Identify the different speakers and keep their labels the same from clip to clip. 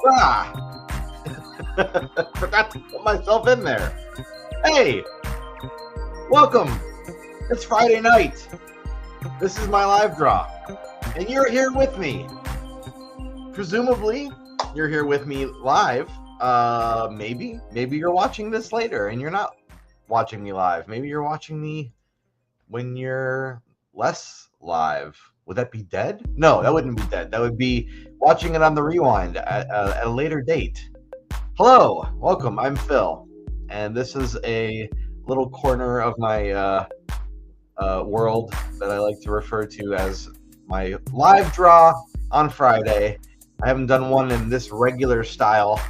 Speaker 1: Ah! Forgot to put myself in there. Hey! Welcome! It's Friday night. This is my live draw. And you're here with me. Presumably, you're here with me live. Maybe you're watching this later and you're not watching me live. Maybe you're watching me when you're less live. Would that be dead? No, that wouldn't be dead. That would be watching it on the rewind at a later date. Hello, welcome. I'm Phil, and this is a little corner of my world that I like to refer to as my live draw on Friday. I haven't done one in this regular style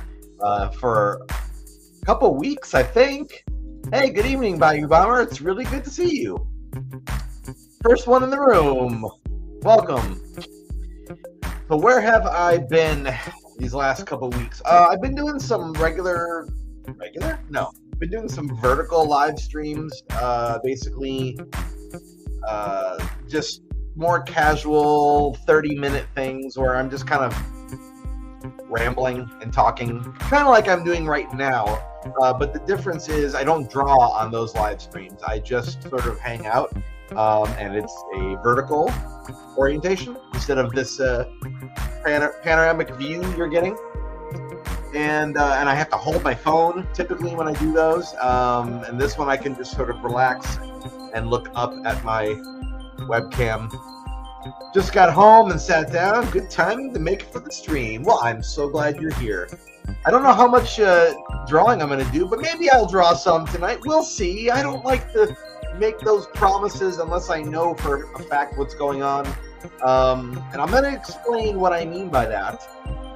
Speaker 1: for a couple weeks, I think. Hey, good evening, Bayou Bomber. It's really good to see you. First one in the room. Welcome. So where have I been these last couple weeks? I've been doing some been doing some vertical live streams, basically just more casual 30-minute things where I'm just kind of rambling and talking, kind of like I'm doing right now. But the difference is I don't draw on those live streams. I just sort of hang out, and it's a vertical orientation instead of this panoramic view you're getting. And I have to hold my phone typically when I do those. And this one I can just sort of relax and look up at my webcam. Just got home and sat down. Good timing to make it for the stream. Well, I'm so glad you're here. I don't know how much drawing I'm going to do, but maybe I'll draw some tonight. We'll see. I don't like to make those promises unless I know for a fact what's going on. And I'm going to explain what I mean by that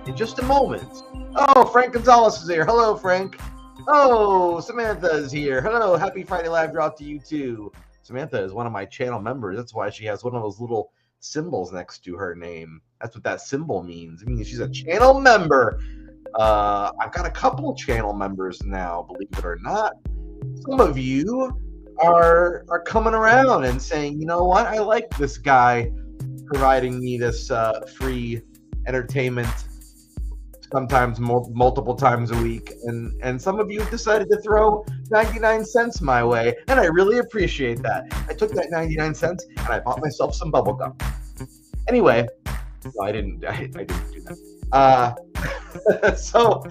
Speaker 1: in just a moment. Oh, Frank Gonzalez is here. Hello, Frank. Oh, Samantha is here. Hello. Happy Friday Live Draw to you, too. Samantha is one of my channel members. That's why she has one of those little symbols next to her name. That's what that symbol means. It means she's a channel member. I've got a couple channel members now, believe it or not. Some of you are coming around and saying, you know what, I like this guy providing me this free entertainment sometimes multiple times a week, and some of you have decided to throw 99 cents my way, and I really appreciate that. I took that 99 cents and I bought myself some bubble gum. Anyway, no, I didn't do that. So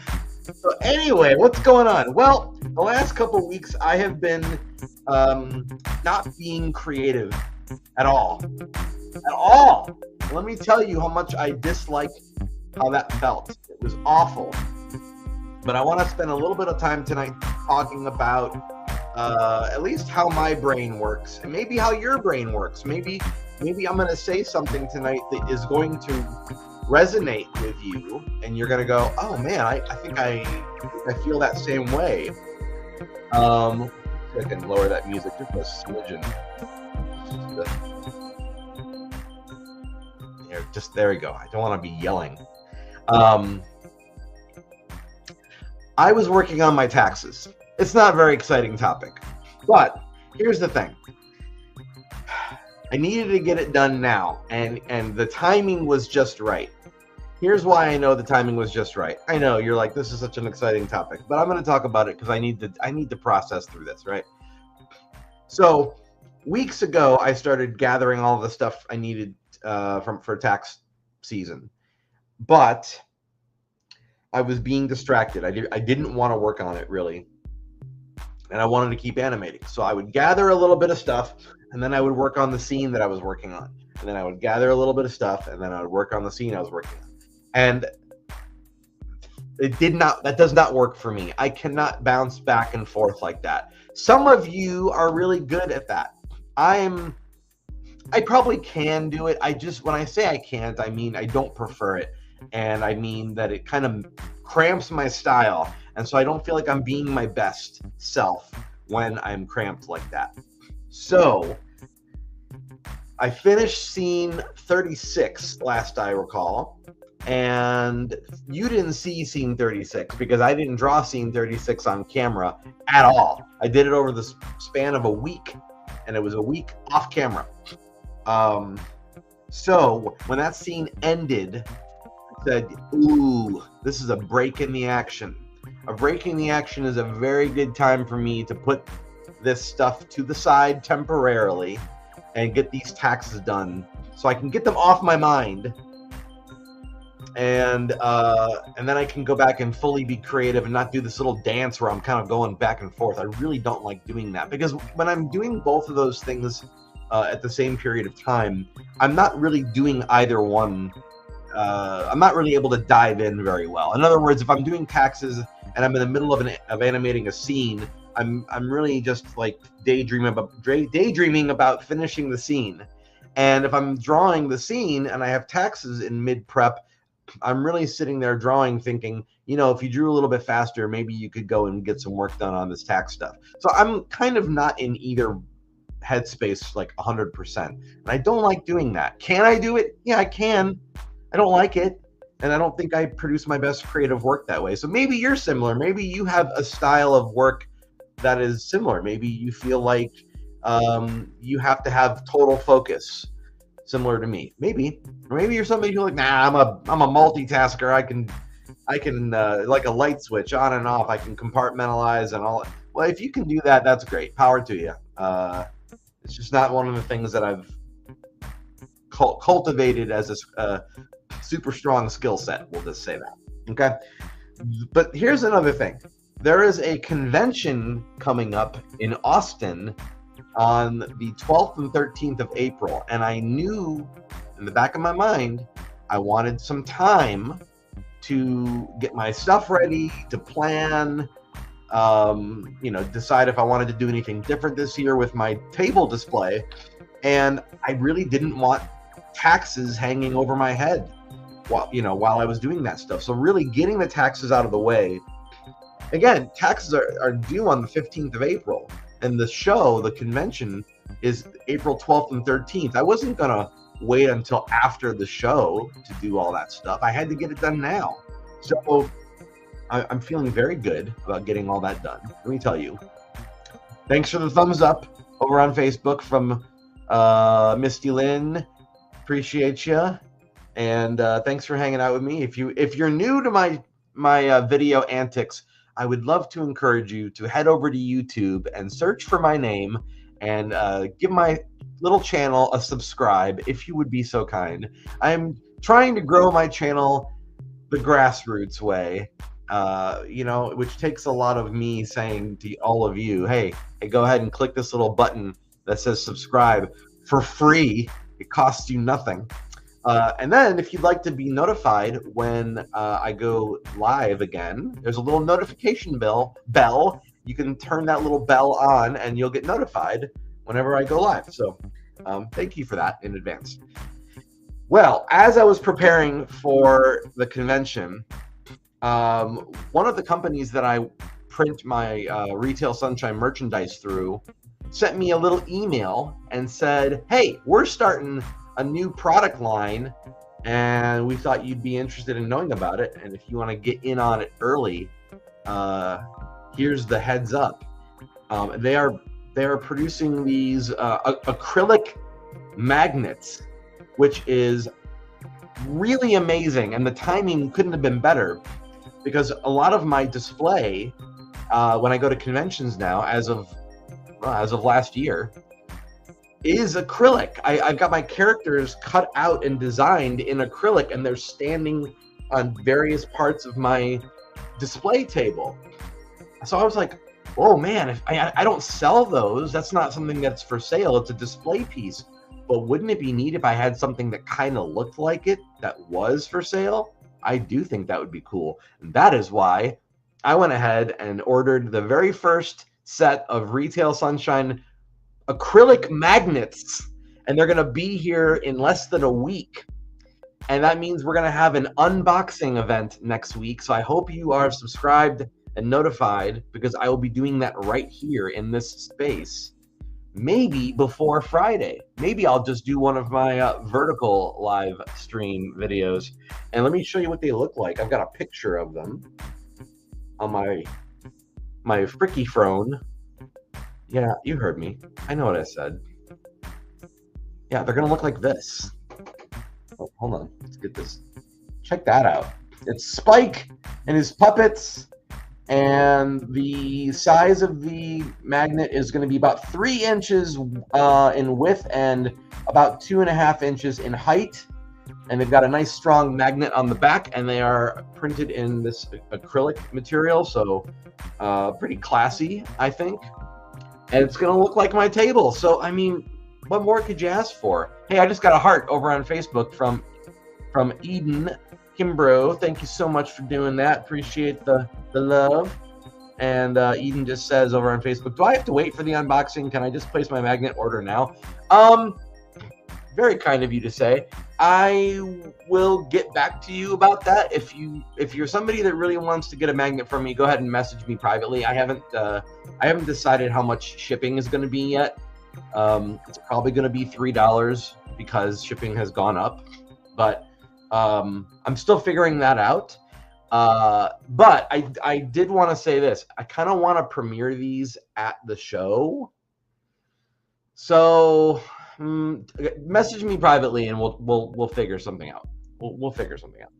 Speaker 1: anyway, what's going on? Well, the last couple of weeks I have been not being creative at all. Let me tell you how much I dislike how that felt. It was awful. But I want to spend a little bit of time tonight talking about at least how my brain works, and maybe how your brain works. Maybe I'm going to say something tonight that is going to resonate with you, and you're going to go, oh man, I think I feel that same way. I can lower that music just a smidgen. There we go. I don't want to be yelling. I was working on my taxes. It's not a very exciting topic, but here's the thing. I needed to get it done now, and the timing was just right. Here's why I know the timing was just right. I know you're like, this is such an exciting topic, but I'm going to talk about it because I need to process through this, right? So weeks ago, I started gathering all the stuff I needed for tax season, but I was being distracted. I didn't want to work on it really, and I wanted to keep animating. So I would gather a little bit of stuff, and then I would work on the scene that I was working on, and then I would gather a little bit of stuff, and then I would work on the scene I was working on. And that does not work for me. I cannot bounce back and forth like that. Some of you are really good at that. I probably can do it. When I say I can't, I mean I don't prefer it. And I mean that it kind of cramps my style. And so I don't feel like I'm being my best self when I'm cramped like that. So I finished scene 36 last I recall. And you didn't see scene 36 because I didn't draw scene 36 on camera at all. I did it over the span of a week, and it was a week off camera. So when that scene ended, said, ooh, this is a break in the action. A break in the action is a very good time for me to put this stuff to the side temporarily and get these taxes done so I can get them off my mind. And then I can go back and fully be creative and not do this little dance where I'm kind of going back and forth. I really don't like doing that, because when I'm doing both of those things at the same period of time, I'm not really doing either one. I'm not really able to dive in very well. In other words, if I'm doing taxes and I'm in the middle of animating a scene, I'm really just like daydreaming about finishing the scene. And if I'm drawing the scene and I have taxes in mid prep, I'm really sitting there drawing, thinking, if you drew a little bit faster, maybe you could go and get some work done on this tax stuff. So I'm kind of not in either headspace like 100%. And I don't like doing that. Can I do it? Yeah, I can. I don't like it. And I don't think I produce my best creative work that way. So maybe you're similar. Maybe you have a style of work that is similar. Maybe you feel like you have to have total focus, similar to me. Maybe, or maybe you're somebody who's like, nah, I'm a multitasker. I can like a light switch on and off. I can compartmentalize and all. Well, if you can do that, that's great. Power to you. It's just not one of the things that I've cultivated as a super strong skill set. We'll just say that. Okay. But here's another thing. There is a convention coming up in Austin on the 12th and 13th of April. And I knew in the back of my mind, I wanted some time to get my stuff ready, to plan, decide if I wanted to do anything different this year with my table display. And I really didn't want taxes hanging over my head while I was doing that stuff. So really getting the taxes out of the way. Again, taxes are due on the 15th of April. And the convention, is April 12th and 13th. I wasn't going to wait until after the show to do all that stuff. I had to get it done now. So I'm feeling very good about getting all that done. Let me tell you. Thanks for the thumbs up over on Facebook from Misty Lynn. Appreciate you. And thanks for hanging out with me. If you're new to my video antics, I would love to encourage you to head over to YouTube and search for my name and give my little channel a subscribe, if you would be so kind. I'm trying to grow my channel the grassroots way, which takes a lot of me saying to all of you, hey, go ahead and click this little button that says subscribe for free. It costs you nothing. And then if you'd like to be notified when I go live again, there's a little notification bell. You can turn that little bell on and you'll get notified whenever I go live. So thank you for that in advance. Well, as I was preparing for the convention, one of the companies that I print my Retail Sunshine merchandise through sent me a little email and said, hey, we're starting a new product line and we thought you'd be interested in knowing about it, and if you want to get in on it early, here's the heads up. They are producing these acrylic magnets, which is really amazing, and the timing couldn't have been better, because a lot of my display when I go to conventions now, as of last year, is acrylic. I've got my characters cut out and designed in acrylic, and they're standing on various parts of my display table. So I was like, oh man, if I don't sell those, that's not something that's for sale, it's a display piece. But wouldn't it be neat if I had something that kind of looked like it that was for sale? I do think that would be cool. And that is why I went ahead and ordered the very first set of Retail Sunshine acrylic magnets, and they're going to be here in less than a week. And that means we're going to have an unboxing event next week. So I hope you are subscribed and notified, because I will be doing that right here in this space, maybe before Friday. Maybe I'll just do one of my vertical live stream videos. And let me show you what they look like. I've got a picture of them on my Fricky phone. Yeah, you heard me. I know what I said. Yeah, they're going to look like this. Oh, hold on. Let's get this Check that out. It's Spike and his puppets, and the size of the magnet is going to be about 3 inches in width and about 2.5 inches in height. And they've got a nice strong magnet on the back, and they are printed in this acrylic material, so pretty classy, I think. And it's going to look like my table. So, I mean, what more could you ask for? Hey, I just got a heart over on Facebook from Eden Kimbrough. Thank you so much for doing that. Appreciate the love. And Eden just says over on Facebook, do I have to wait for the unboxing? Can I just place my magnet order now? Very kind of you to say. I will get back to you about that. If you're somebody that really wants to get a magnet from me, go ahead and message me privately. I haven't decided how much shipping is going to be yet. It's probably going to be $3 because shipping has gone up, but I'm still figuring that out. But I did want to say this. I kind of want to premiere these at the show. So message me privately and we'll figure something out. We'll figure something out.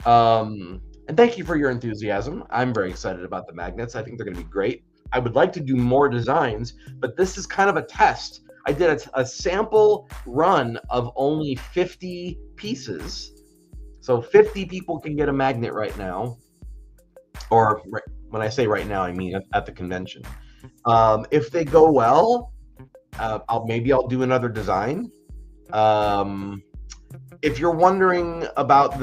Speaker 1: And thank you for your enthusiasm. I'm very excited about the magnets. I think they're going to be great. I would like to do more designs, but this is kind of a test. I did a sample run of only 50 pieces. So 50 people can get a magnet right now. Or when I say right now, I mean at the convention. If they go well, maybe I'll do another design. If you're wondering about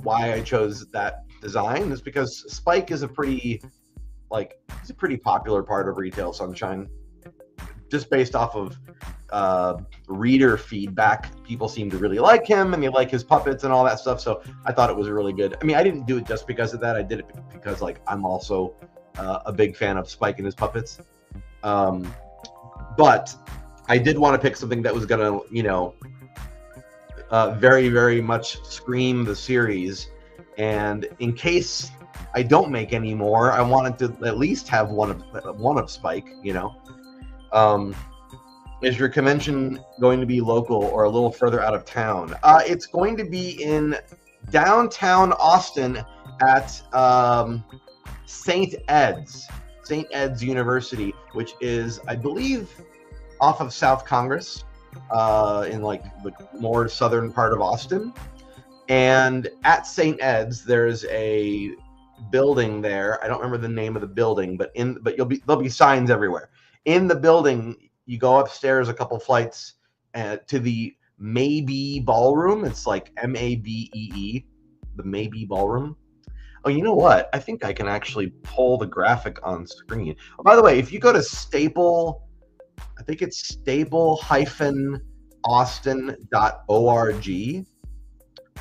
Speaker 1: why I chose that design, is because Spike is a pretty popular part of Retail Sunshine. Just based off of reader feedback, people seem to really like him and they like his puppets and all that stuff. So I thought it was really good. I mean, I didn't do it just because of that. I did it because I'm also a big fan of Spike and his puppets. But I did want to pick something that was gonna, very, very much scream the series. And in case I don't make any more, I wanted to at least have one of Spike. Is your convention going to be local or a little further out of town? It's going to be in downtown Austin at St. Ed's University, which is, I believe, off of South Congress, in the more southern part of Austin. And at St. Ed's, there's a building there. I don't remember the name of the building, but there'll be signs everywhere. In the building, you go upstairs a couple flights to the Maybe Ballroom. It's like Mabee, the Maybe Ballroom. Oh, you know what? I think I can actually pull the graphic on screen. Oh, by the way, if you go to Staple, I think it's staple-austin.org.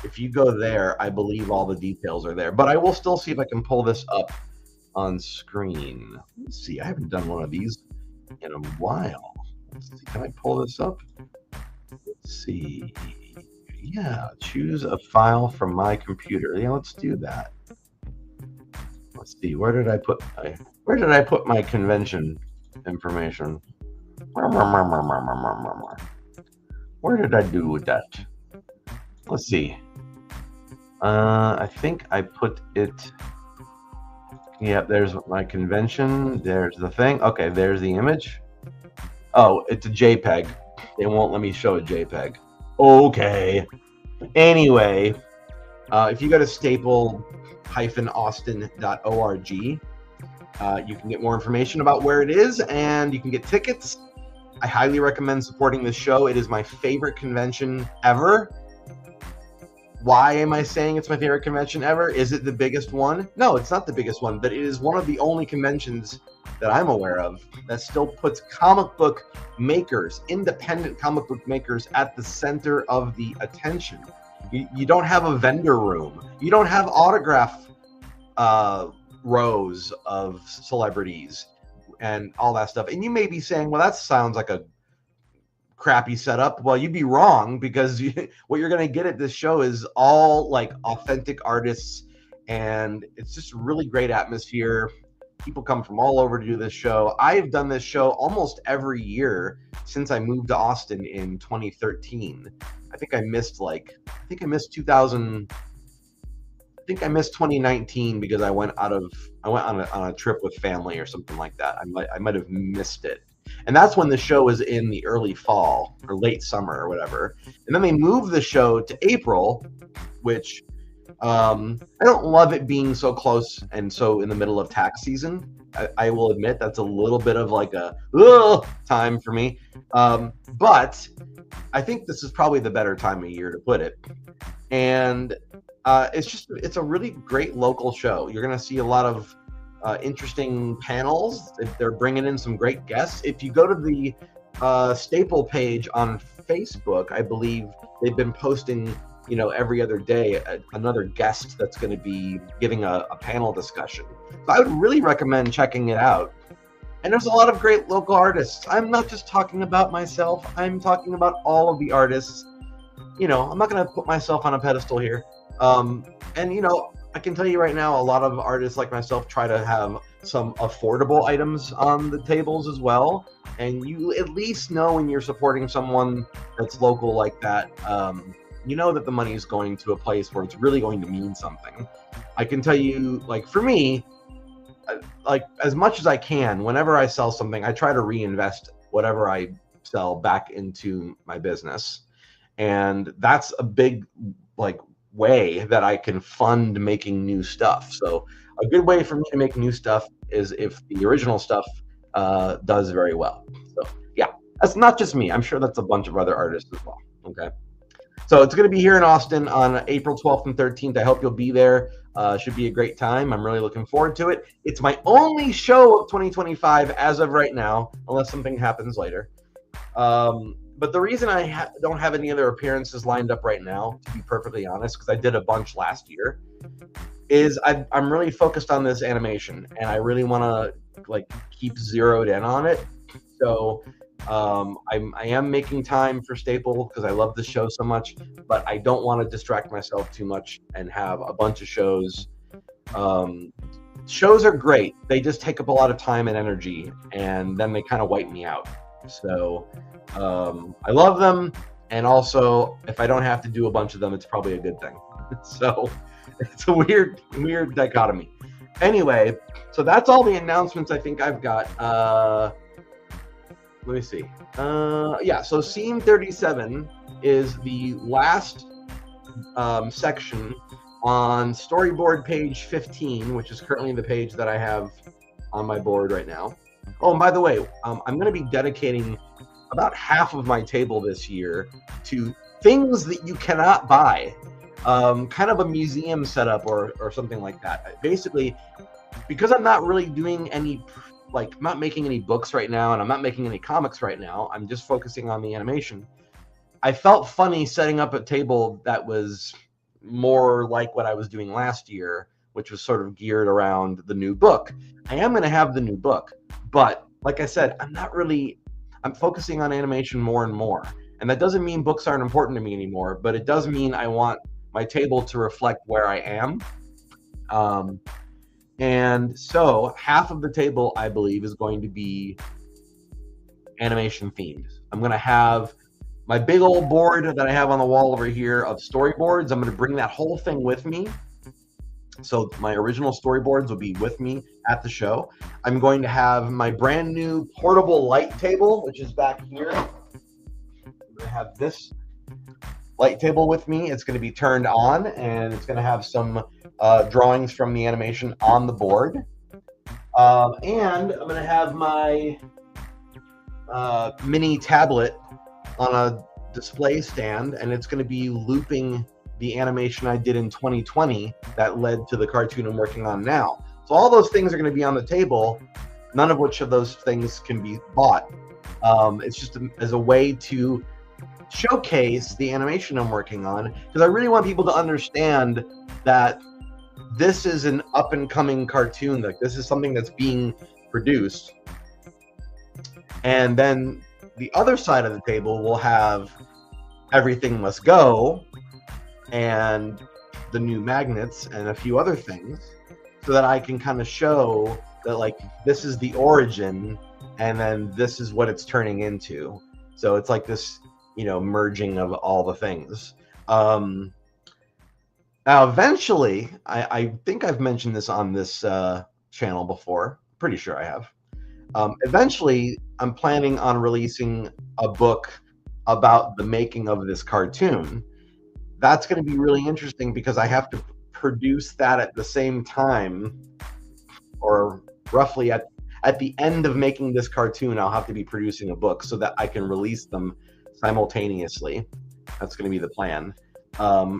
Speaker 1: If you go there, I believe all the details are there. But I will still see if I can pull this up on screen. Let's see. I haven't done one of these in a while. Let's see. Can I pull this up? Let's see. Yeah, choose a file from my computer. Yeah, let's do that. Let's see. Where did I put my convention information? Where did I do with that? Let's see. I think I put it. Yeah, there's my convention. There's the thing. Okay, there's the image. Oh, it's a JPEG. They won't let me show a JPEG. Okay. Anyway, if you go to staple-austin.org, you can get more information about where it is, and you can get tickets. I highly recommend supporting this show. It is my favorite convention ever. Why am I saying it's my favorite convention ever? Is it the biggest one? No, it's not the biggest one, but it is one of the only conventions that I'm aware of that still puts comic book makers, independent comic book makers, at the center of the attention. You don't have a vendor room. You don't have autograph rows of celebrities and all that stuff. And you may be saying, well, that sounds like a crappy setup. Well, you'd be wrong, because what you're going to get at this show is all authentic artists, and it's just a really great atmosphere. People come from all over to do this show. I've done this show almost every year since I moved to Austin in 2013. I think I missed 2019 because I went on a trip with family or something like that. I might have missed it. And that's when the show was in the early fall or late summer or whatever. And then they moved the show to April, which I don't love it being so close and so in the middle of tax season. I will admit that's a little bit of like a time for me. But I think this is probably the better time of year to put it. And it's a really great local show. You're going to see a lot of interesting panels. They're bringing in some great guests. If you go to the Staple page on Facebook, I believe they've been posting, every other day, another guest that's going to be giving a panel discussion. So I would really recommend checking it out. And there's a lot of great local artists. I'm not just talking about myself. I'm talking about all of the artists. I'm not going to put myself on a pedestal here. I can tell you right now, a lot of artists like myself try to have some affordable items on the tables as well. And you at least know when you're supporting someone that's local like that, that the money is going to a place where it's really going to mean something. I can tell you, for me, as much as I can, whenever I sell something, I try to reinvest whatever I sell back into my business. And that's a big, way that I can fund making new stuff. So a good way for me to make new stuff is if the original stuff does very well. So yeah, that's not just me. I'm sure that's a bunch of other artists as well. Okay. So it's going to be here in Austin on April 12th and 13th. I hope you'll be there. Should be a great time. I'm really looking forward to it. It's my only show of 2025 as of right now, unless something happens later. But the reason I don't have any other appearances lined up right now, to be perfectly honest, because I did a bunch last year, is I'm really focused on this animation, and I really want to keep zeroed in on it. So I am making time for Staple because I love the show so much, but I don't want to distract myself too much and have a bunch of shows. Shows are great. They just take up a lot of time and energy, and then they kind of wipe me out. So I love them, and also if I don't have to do a bunch of them, it's probably a good thing. So it's a weird dichotomy. Anyway, so that's all the announcements I think I've got. Let me see. So Scene 37 is the last section on storyboard page 15, which is currently the page that I have on my board right now. Oh, and by the way, I'm going to be dedicating about half of my table this year to things that you cannot buy, kind of a museum setup or something like that. Basically, because I'm not really doing any, I'm not making any books right now, and I'm not making any comics right now. I'm just focusing on the animation. I felt funny setting up a table that was more like what I was doing last year, which was sort of geared around the new book. I am going to have the new book, but like I said, I'm focusing on animation more and more. And that doesn't mean books aren't important to me anymore, but it does mean I want my table to reflect where I am. And so half of the table, I believe, is going to be animation themed. I'm going to have my big old board that I have on the wall over here of storyboards. I'm going to bring that whole thing with me. So my original storyboards will be with me at the show. I'm going to have my brand new portable light table, which is back here. I'm going to have this light table with me. It's going to be turned on, and it's going to have some drawings from the animation on the board. And I'm going to have my mini tablet on a display stand, and it's going to be looping the animation I did in 2020 that led to the cartoon I'm working on now. So all those things are going to be on the table, none of which of those things can be bought. It's just as a way to showcase the animation I'm working on, because I really want people to understand that this is an up-and-coming cartoon. This is something that's being produced. And then the other side of the table will have Everything Must Go and the new magnets and a few other things, so that I can kind of show that like this is the origin, and then this is what it's turning into. So it's like this, you know, merging of all the things. Now, eventually, I think I've mentioned this on this channel before. Pretty sure I have. Eventually, I'm planning on releasing a book about the making of this cartoon. That's going to be really interesting because I have to produce that at the same time, or roughly at the end of making this cartoon, I'll have to be producing a book so that I can release them simultaneously. That's going to be the plan.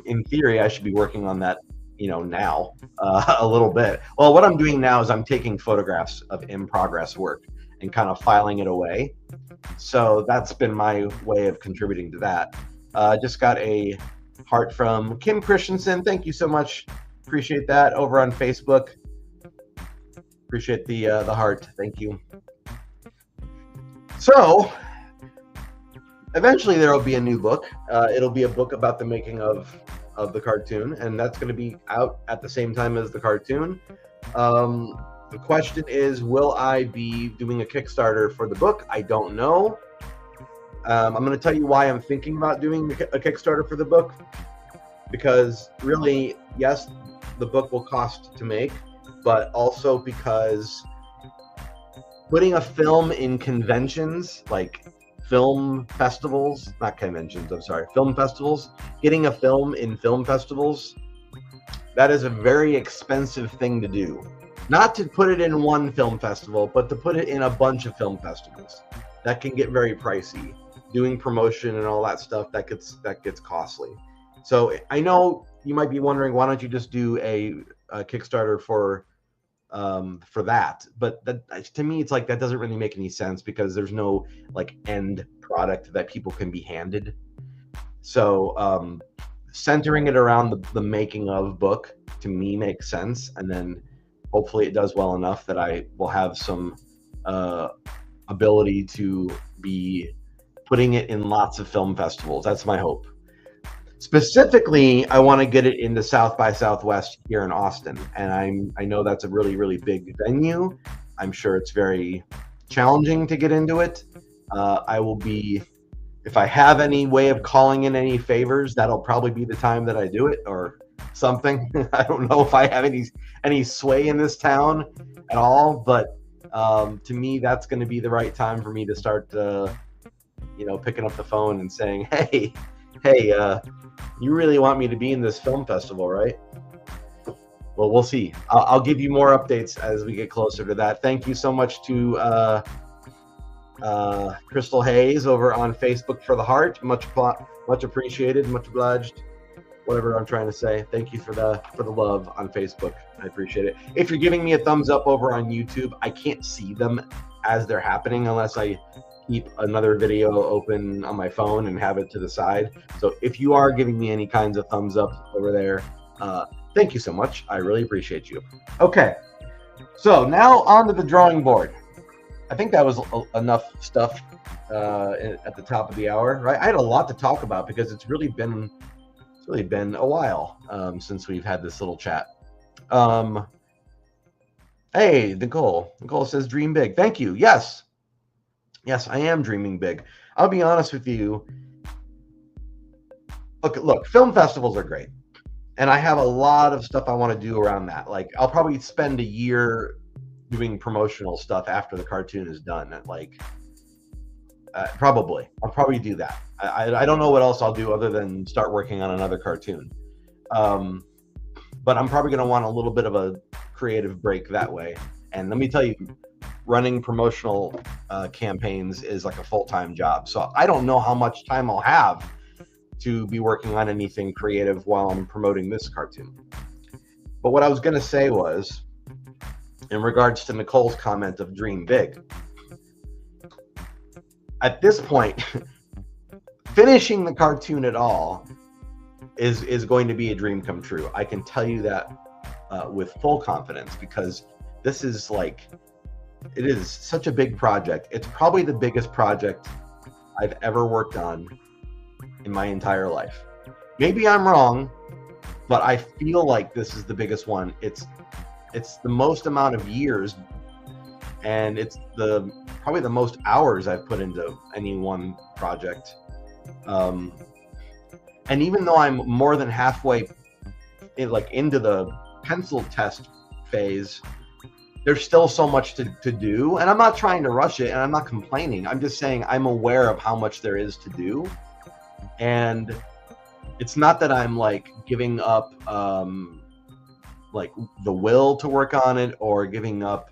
Speaker 1: In theory, I should be working on that, you know, now a little bit. Well, what I'm doing now is I'm taking photographs of in progress work and kind of filing it away. So that's been my way of contributing to that. Just got a heart from Kim Christensen. Thank you so much. Appreciate that over on Facebook. Appreciate the heart. Thank you. So eventually there will be a new book. It'll be a book about the making of the cartoon, and that's going to be out at the same time as the cartoon. The question is, will I be doing a Kickstarter for the book? I don't know. I'm going to tell you why I'm thinking about doing a Kickstarter for the book, because really, yes, the book will cost to make, but also because putting a film in conventions, like film festivals, not conventions, I'm sorry, film festivals, getting a film in film festivals, that is a very expensive thing to do. Not to put it in one film festival, but to put it in a bunch of film festivals. That can get very pricey. Doing promotion and all that stuff, that gets costly. So I know you might be wondering, why don't you just do a Kickstarter for that? But that, to me, it's like that doesn't really make any sense because there's no like end product that people can be handed. So centering it around the making of book to me makes sense, and then hopefully it does well enough that I will have some ability to be putting it in lots of film festivals. That's my hope. Specifically, I want to get it into South by Southwest here in Austin, and I know that's a really, really big venue. I'm sure it's very challenging to get into it. I will be, if I have any way of calling in any favors, that'll probably be the time that I do it, or something. I don't know if I have any sway in this town at all, but to me, that's going to be the right time for me to start, you know, picking up the phone and saying, hey, you really want me to be in this film festival, right? Well, we'll see. I'll give you more updates as we get closer to that. Thank you so much to Crystal Hayes over on Facebook for the heart. Much appreciated, much obliged. Whatever I'm trying to say. Thank you for the love on Facebook. I appreciate it. If you're giving me a thumbs up over on YouTube, I can't see them as they're happening unless I keep another video open on my phone and have it to the side. So if you are giving me any kinds of thumbs up over there, thank you so much. I really appreciate you. Okay, so now on to the drawing board. I think that was enough stuff at the top of the hour, right? I had a lot to talk about because it's really been a while since we've had this little chat. Hey, Nicole says dream big. Thank you. Yes, I am dreaming big. I'll be honest with you. Look, film festivals are great, and I have a lot of stuff I want to do around that. Like, I'll probably spend a year doing promotional stuff after the cartoon is done. Like, I'll probably do that. I don't know what else I'll do other than start working on another cartoon. But I'm probably going to want a little bit of a creative break that way. And let me tell you, running promotional campaigns is like a full-time job. So I don't know how much time I'll have to be working on anything creative while I'm promoting this cartoon. But what I was going to say was, in regards to Nicole's comment of dream big, at this point, finishing the cartoon at all is going to be a dream come true. I can tell you that with full confidence, because this is like, it is such a big project. It's probably the biggest project I've ever worked on in my entire life. Maybe I'm wrong, but I feel like this is the biggest one. It's the most amount of years and it's probably the most hours I've put into any one project. And even though I'm more than halfway into the pencil test phase, there's still so much to do, and I'm not trying to rush it, and I'm not complaining. I'm just saying I'm aware of how much there is to do, and it's not that I'm like giving up like the will to work on it, or giving up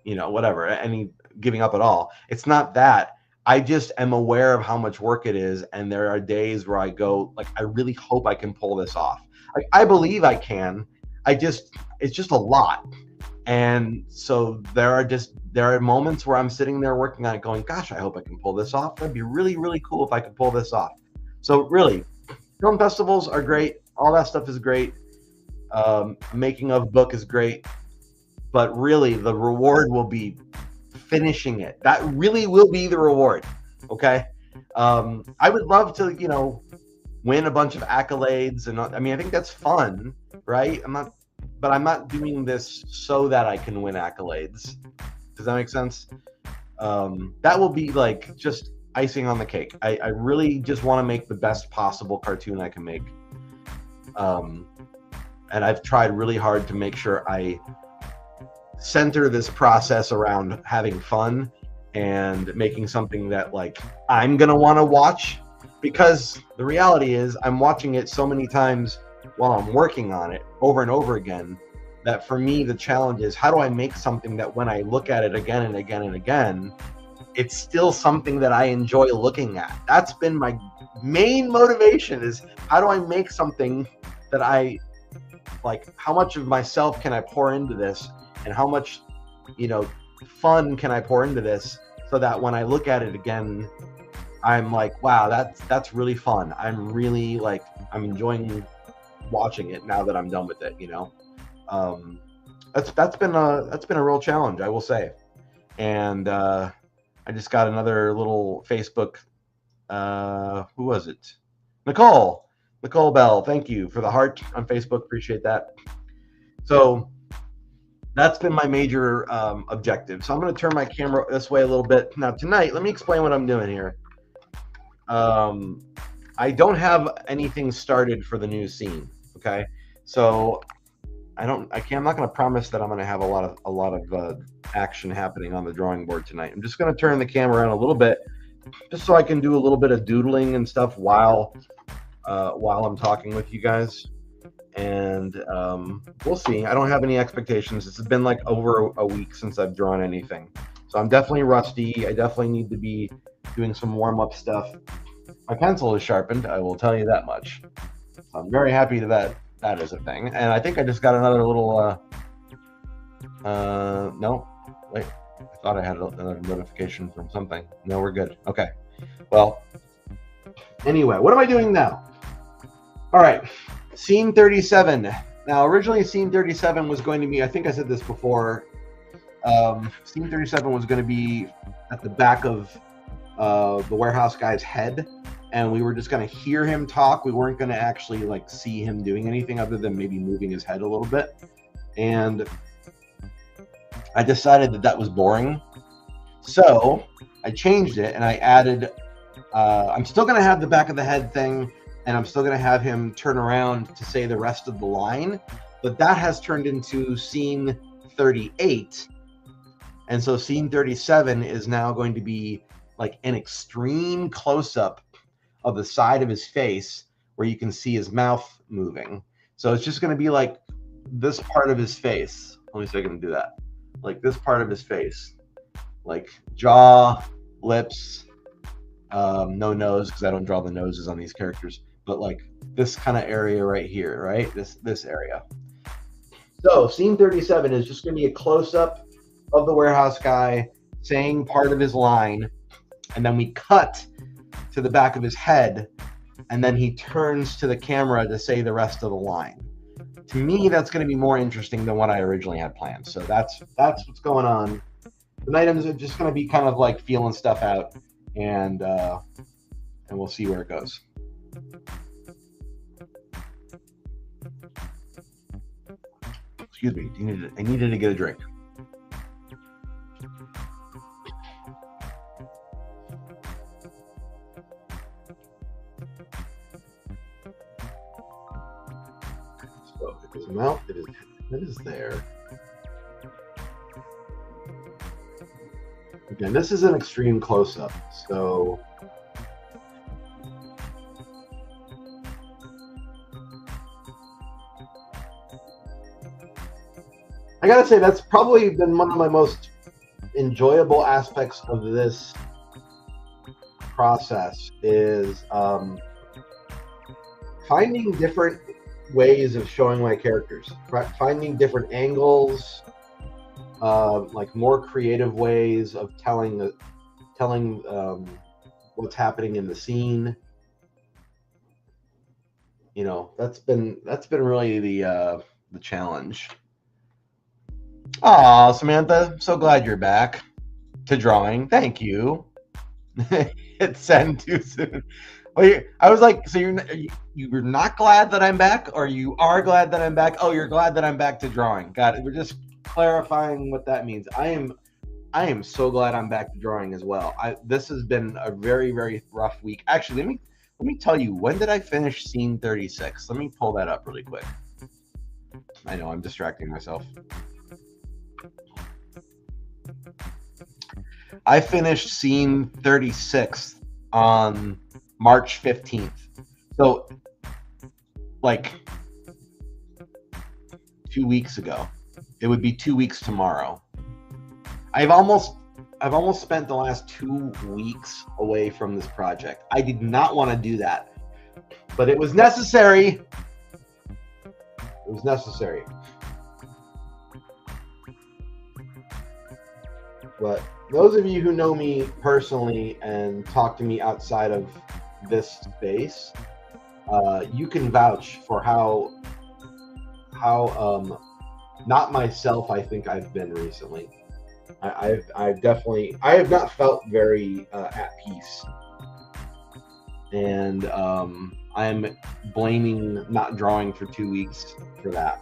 Speaker 1: giving up at all. It's not that. I just am aware of how much work it is, and there are days where I go, like, I really hope I can pull this off. Like, I believe I can. It's just a lot. And so there are moments where I'm sitting there working on it going, gosh, I hope I can pull this off. That'd be really, really cool if I could pull this off. So really, film festivals are great. All that stuff is great. Making of book is great. But really, the reward will be finishing it. That really will be the reward. Okay. I would love to, win a bunch of accolades. And I mean, I think that's fun, right? I'm not doing this so that I can win accolades. Does that make sense? That will be like just icing on the cake. I really just want to make the best possible cartoon I can make. And I've tried really hard to make sure I center this process around having fun and making something that like I'm gonna want to watch, because the reality is I'm watching it so many times while I'm working on it over and over again, that for me the challenge is, how do I make something that when I look at it again and again and again, it's still something that I enjoy looking at. That's been my main motivation, is how do I make something that I like, how much of myself can I pour into this, and how much fun can I pour into this, so that when I look at it again, I'm like, wow, that's really fun. I'm really I'm enjoying watching it now that I'm done with it. That's been a real challenge, I will say. And I just got another little Facebook. Who was it? Nicole Bell. Thank you for the heart on Facebook. Appreciate that. So that's been my major objective. So I'm going to turn my camera this way a little bit. Now tonight, let me explain what I'm doing here. I don't have anything started for the new scene. Okay. So I'm not going to promise that I'm going to have a lot of action happening on the drawing board tonight. I'm just going to turn the camera around a little bit, just so I can do a little bit of doodling and stuff while I'm talking with you guys. And we'll see. I don't have any expectations. It's been like over a week since I've drawn anything, so I'm definitely rusty. I definitely need to be doing some warm-up stuff. My pencil is sharpened, I will tell you that much. So I'm very happy that is a thing. And I think I just got another little no, wait, I thought I had another notification from something. No, we're good. Okay, well, anyway, what am I doing now? All right, scene 37. Now, originally scene 37 was going to be, I think I said this before, scene 37 was going to be at the back of the warehouse guy's head, and we were just going to hear him talk. We weren't going to actually see him doing anything other than maybe moving his head a little bit. And I decided that was boring, so I changed it and I added, I'm still going to have the back of the head thing, and I'm still going to have him turn around to say the rest of the line, but that has turned into scene 38. And so scene 37 is now going to be like an extreme close-up of the side of his face where you can see his mouth moving. So it's just going to be like this part of his face. Let me see if I can do that. Like this part of his face. Like jaw, lips, no nose, because I don't draw the noses on these characters. But like this kind of area right here, right? This area. So scene 37 is just going to be a close-up of the warehouse guy saying part of his line, and then we cut to the back of his head, and then he turns to the camera to say the rest of the line. To me, that's going to be more interesting than what I originally had planned. So that's what's going on. Tonight I'm just going to be kind of like feeling stuff out, and we'll see where it goes. Excuse me, I needed to get a drink. So if it's a mouth, it is there. Again, this is an extreme close-up, so I gotta say that's probably been one of my most enjoyable aspects of this process is finding different ways of showing my characters, finding different angles, like more creative ways of telling what's happening in the scene. You know, that's been really the challenge. Aw, Samantha, so glad you're back to drawing. Thank you. Hit send too soon. Well, I was like, so you're not glad that I'm back, or you are glad that I'm back? Oh, you're glad that I'm back to drawing. Got it. We're just clarifying what that means. I am so glad I'm back to drawing as well. This has been a very, very rough week. Actually, let me tell you, when did I finish scene 36? Let me pull that up really quick. I know I'm distracting myself. I finished scene 36 on March 15th. So, like 2 weeks ago. It would be 2 weeks tomorrow. I've almost spent the last 2 weeks away from this project. I did not want to do that, but it was necessary. It was necessary. But those of you who know me personally and talk to me outside of this space, you can vouch for how not myself I think I've been recently. I have not felt very at peace, and I'm blaming not drawing for 2 weeks for that.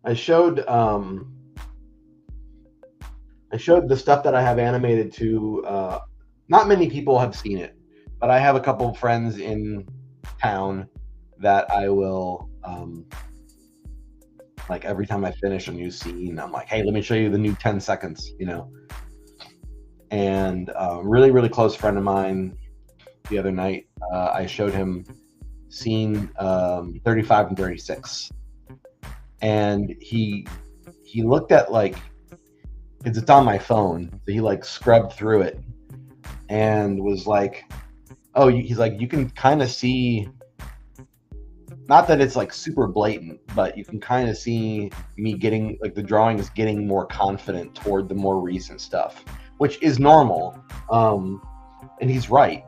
Speaker 1: I showed the stuff that I have animated to. Not many people have seen it, but I have a couple of friends in town that I will like every time I finish a new scene, I'm like, hey, let me show you the new 10 seconds, you know. And really, really close friend of mine the other night, I showed him scene 35 and 36. And he looked at, like, it's on my phone, so he like scrubbed through it and was like, oh, he's like, you can kind of see, not that it's like super blatant, but you can kind of see me getting, like, the drawing is getting more confident toward the more recent stuff, which is normal. And he's right.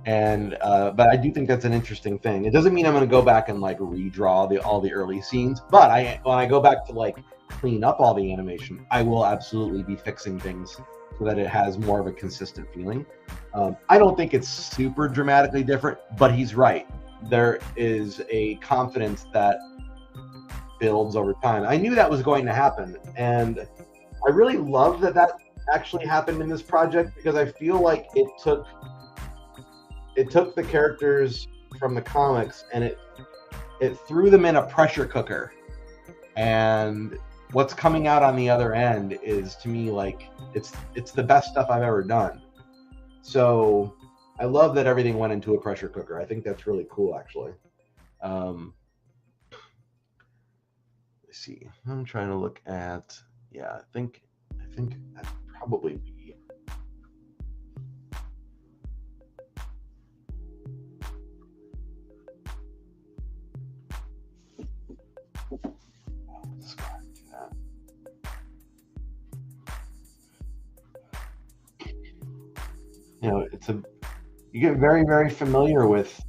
Speaker 1: And but I do think that's an interesting thing. It doesn't mean I'm going to go back and like redraw all the early scenes, but when I go back to like clean up all the animation, I will absolutely be fixing things so that it has more of a consistent feeling. I don't think it's super dramatically different, but he's right. There is a confidence that builds over time. I knew that was going to happen, and I really love that actually happened in this project, because I feel like it took the characters from the comics and it threw them in a pressure cooker, and what's coming out on the other end is, to me, like, it's the best stuff I've ever done. So I love that everything went into a pressure cooker. I think that's really cool, actually. Let's see, I'm trying to look at, yeah, I think that'd probably be, you know, you get very, very familiar with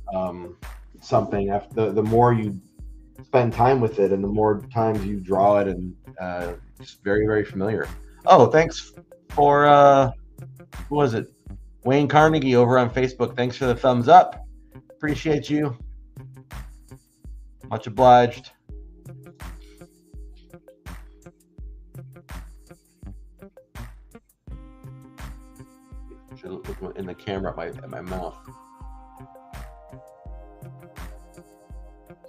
Speaker 1: something after the more you spend time with it and the more times you draw it, and just very, very familiar. Oh, thanks for who was it? Wayne Carnegie over on Facebook. Thanks for the thumbs up. Appreciate you. Much obliged. Should look in the camera at my mouth.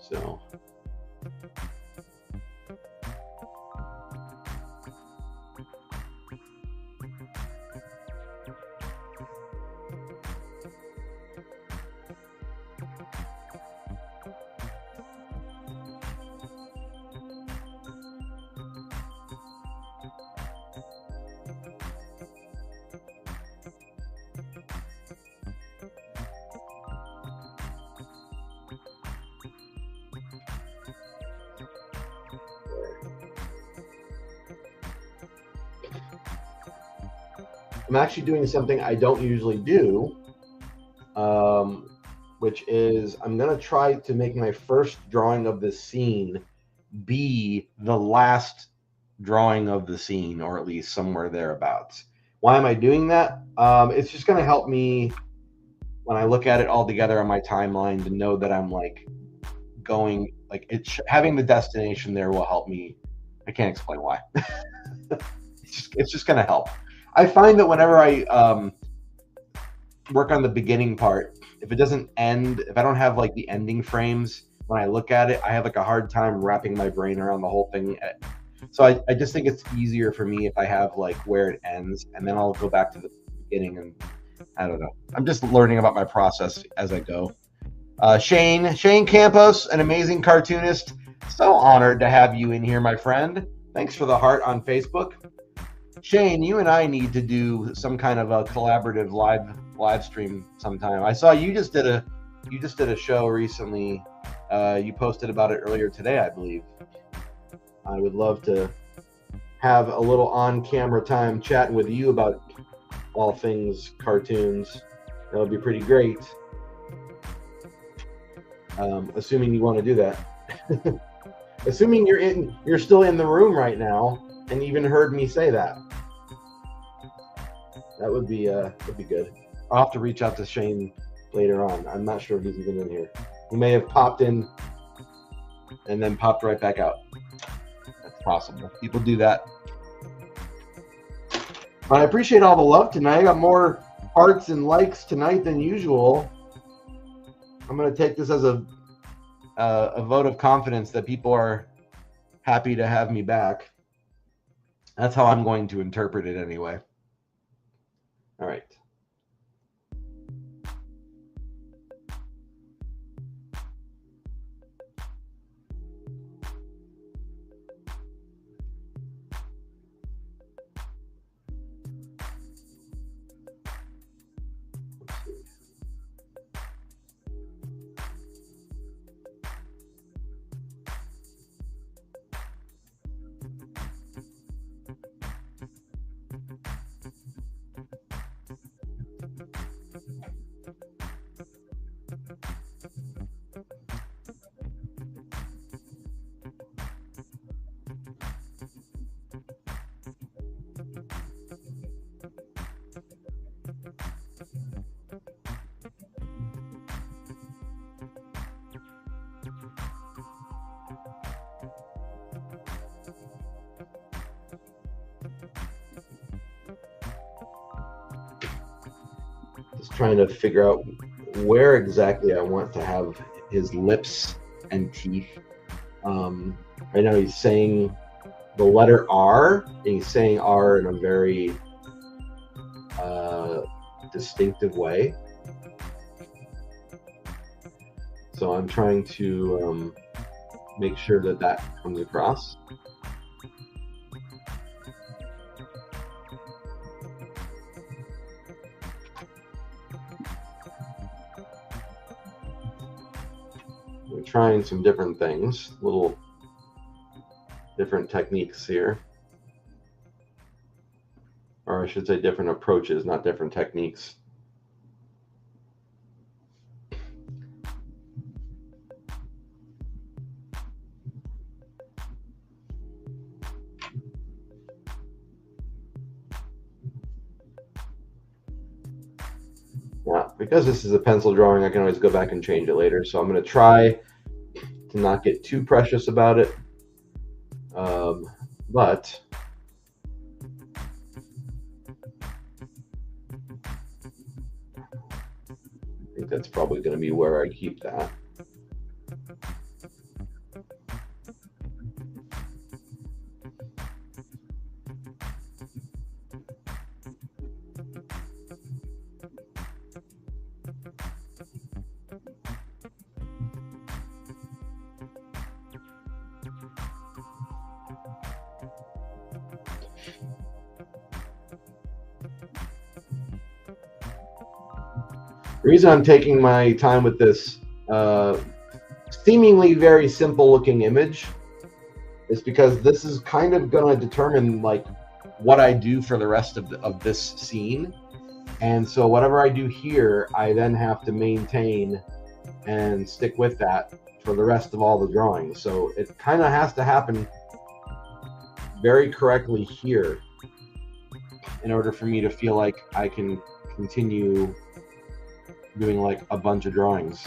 Speaker 1: So. I'm actually doing something I don't usually do, which is I'm going to try to make my first drawing of this scene be the last drawing of the scene, or at least somewhere thereabouts. Why am I doing that? It's just going to help me when I look at it all together on my timeline to know that I'm like going, like having the destination there will help me. I can't explain why. It's just going to help. I find that whenever I work on the beginning part, if it doesn't end, if I don't have like the ending frames when I look at it, I have like a hard time wrapping my brain around the whole thing. So I just think it's easier for me if I have like where it ends, and then I'll go back to the beginning, and I don't know. I'm just learning about my process as I go. Shane Campos, an amazing cartoonist. So honored to have you in here, my friend. Thanks for the heart on Facebook. Shane, you and I need to do some kind of a collaborative live stream sometime. I saw you just did a show recently. You posted about it earlier today, I believe. I would love to have a little on-camera time chatting with you about all things cartoons. That would be pretty great. Assuming you want to do that. Assuming you're still in the room right now and even heard me say that. That would be good. I'll have to reach out to Shane later on. I'm not sure if he's even in here. He may have popped in and then popped right back out. That's possible. People do that. I appreciate all the love tonight. I got more hearts and likes tonight than usual. I'm going to take this as a vote of confidence that people are happy to have me back. That's how I'm going to interpret it anyway. All right. Trying to figure out where exactly I want to have his lips and teeth. Right now he's saying the letter R, and he's saying R in a very distinctive way. So I'm trying to make sure that comes across. Trying some different things, little different techniques here, or I should say different approaches, not different techniques. Yeah, because this is a pencil drawing, I can always go back and change it later. So I'm going to try to not get too precious about it. But I think that's probably going to be where I keep that. The reason I'm taking my time with this seemingly very simple looking image is because this is kind of going to determine like what I do for the rest of this scene. And so whatever I do here, I then have to maintain and stick with that for the rest of all the drawings. So it kind of has to happen very correctly here in order for me to feel like I can continue doing like a bunch of drawings.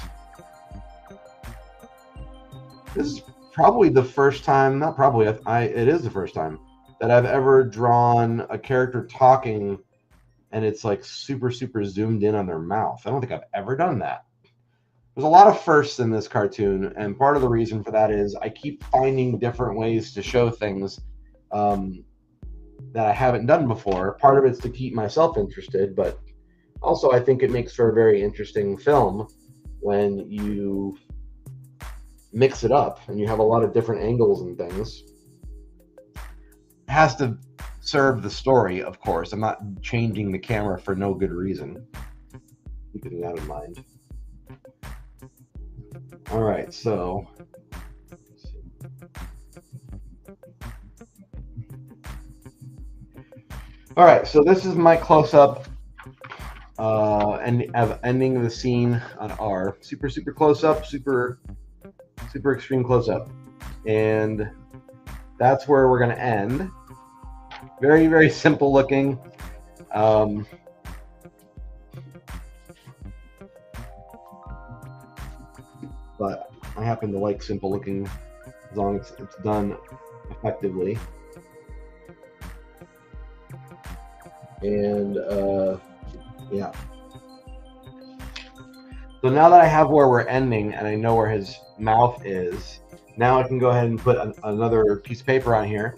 Speaker 1: This is probably the first time, not probably, it is the first time that I've ever drawn a character talking and it's like super zoomed in on their mouth. I don't think I've ever done that. There's a lot of firsts in this cartoon, and part of the reason for that is I keep finding different ways to show things that I haven't done before. Part of it's to keep myself interested, but also I think it makes for a very interesting film when you mix it up and you have a lot of different angles and things. It has to serve the story, of course. I'm not changing the camera for no good reason. Keeping that in mind. All right, so this is my close-up and ending the scene on R. Super close-up, super extreme close-up, and that's where we're going to end. Very simple looking. But I happen to like simple looking as long as it's done effectively. And yeah. So now that I have where we're ending and I know where his mouth is, now I can go ahead and put another piece of paper on here.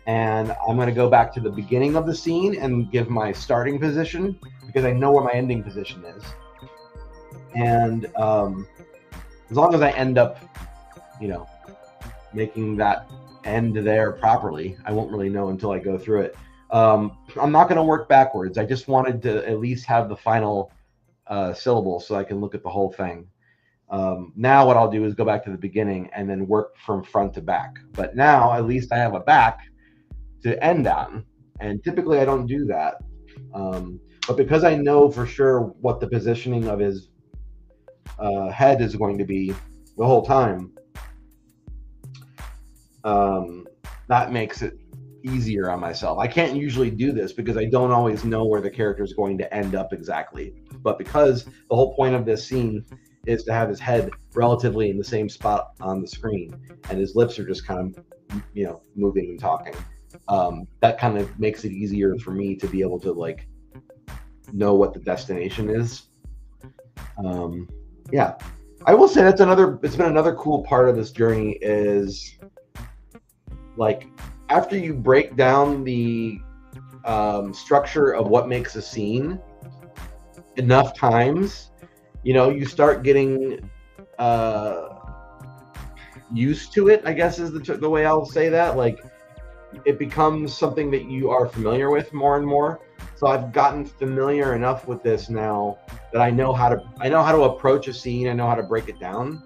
Speaker 1: And I'm going to go back to the beginning of the scene and give my starting position because I know where my ending position is. And as long as I end up, making that end there properly, I won't really know until I go through it. I'm not going to work backwards. I just wanted to at least have the final syllable so I can look at the whole thing. Now what I'll do is go back to the beginning and then work from front to back. But now at least I have a back to end on. And typically I don't do that. But because I know for sure what the positioning of his head is going to be the whole time, that makes it easier on myself. I can't usually do this because I don't always know where the character is going to end up exactly. But because the whole point of this scene is to have his head relatively in the same spot on the screen and his lips are just kind of, moving and talking, that kind of makes it easier for me to be able to like know what the destination is. Yeah, I will say it's been another cool part of this journey is like after you break down the structure of what makes a scene enough times, you start getting used to it, I guess is the way I'll say that. Like it becomes something that you are familiar with more and more. So I've gotten familiar enough with this now that I know how to approach a scene. I know how to break it down.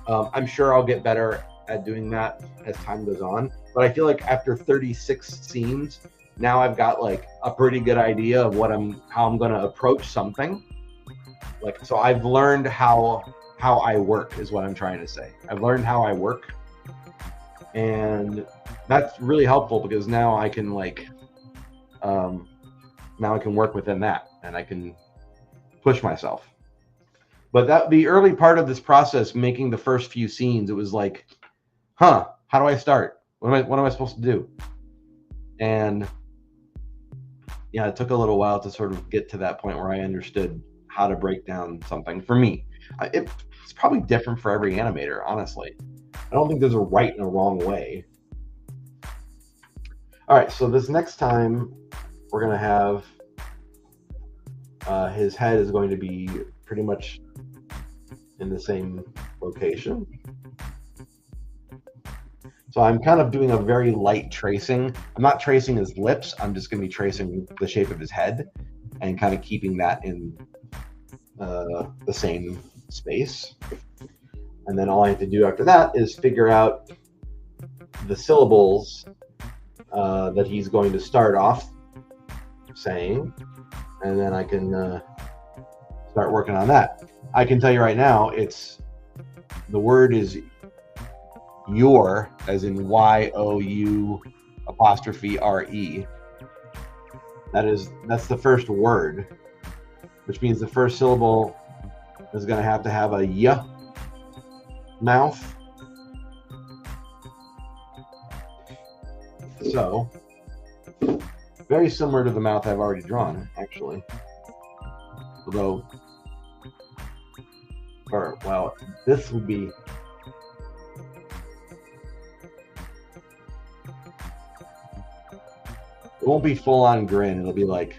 Speaker 1: I'm sure I'll get better at doing that as time goes on. But I feel like after 36 scenes, now I've got like a pretty good idea of how I'm going to approach something. Like, so I've learned how I work is what I'm trying to say. I've learned how I work, and that's really helpful because now I can work within that and I can push myself. But that the early part of this process, making the first few scenes, it was like, huh, how do I start? What am I supposed to do? And yeah, it took a little while to sort of get to that point where I understood how to break down something. For me, it's probably different for every animator, honestly. I don't think there's a right and a wrong way. All right, so this next time we're going to have his head is going to be pretty much in the same location. So I'm kind of doing a very light tracing. I'm not tracing his lips. I'm just going to be tracing the shape of his head and kind of keeping that in the same space. And then all I have to do after that is figure out the syllables that he's going to start off saying, and then I can start working on that. I can tell you right now, the word is your, as in YOU''RE. That's the first word, which means the first syllable is going to have a y mouth. So, very similar to the mouth I've already drawn, actually. Although, this would be. It won't be full on grin. It'll be like,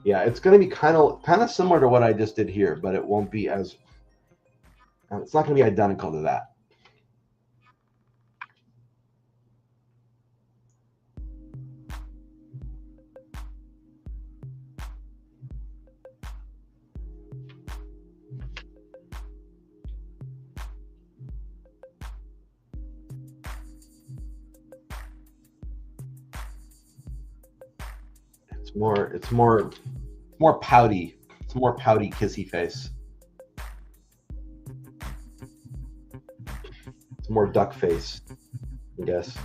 Speaker 1: yeah, it's going to be kind of similar to what I just did here, but it won't be as. It's not going to be identical to that. It's more pouty. It's more pouty, kissy face. It's more duck face, I guess.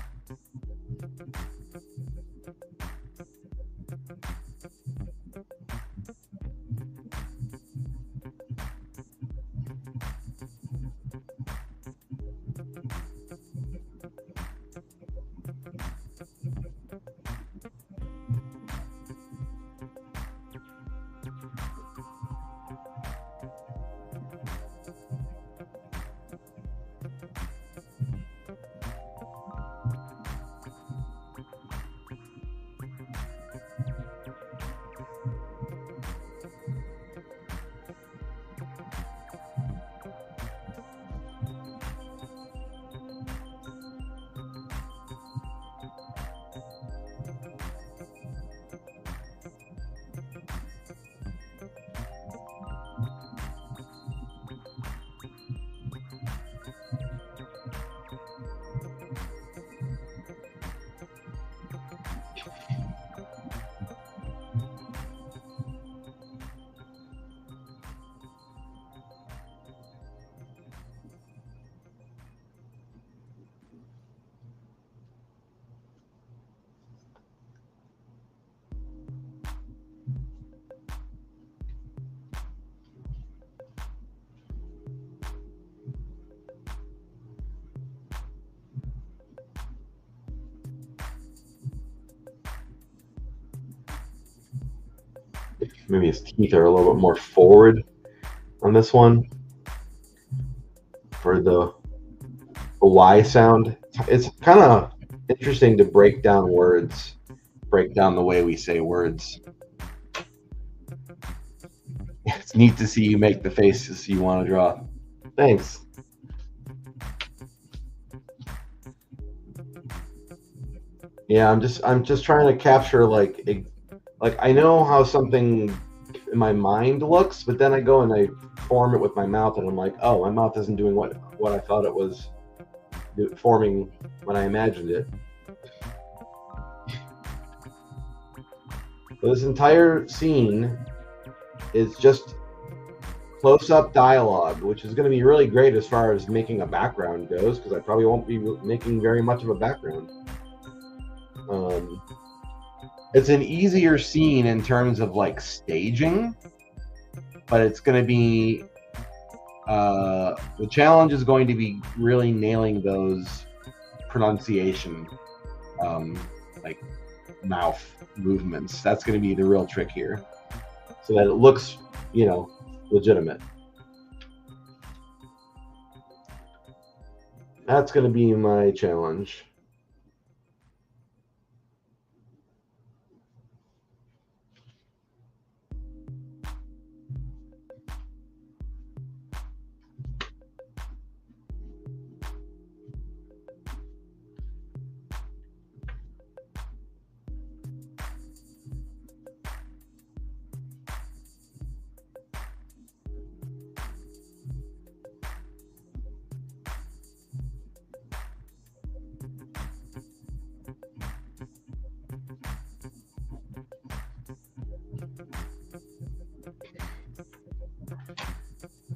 Speaker 1: Maybe his teeth are a little bit more forward on this one. For the Y sound, it's kind of interesting to break down words, break down the way we say words. It's neat to see you make the faces you want to draw. Thanks. Yeah, I'm just trying to capture like I know how something in my mind looks, but then I go and I form it with my mouth, and I'm like, oh, my mouth isn't doing what I thought it was forming when I imagined it. So this entire scene is just close-up dialogue, which is going to be really great as far as making a background goes, because I probably won't be making very much of a background. It's an easier scene in terms of like staging, but it's going to be the challenge is going to be really nailing those pronunciation, like mouth movements. That's going to be the real trick here, so that it looks, legitimate. That's going to be my challenge.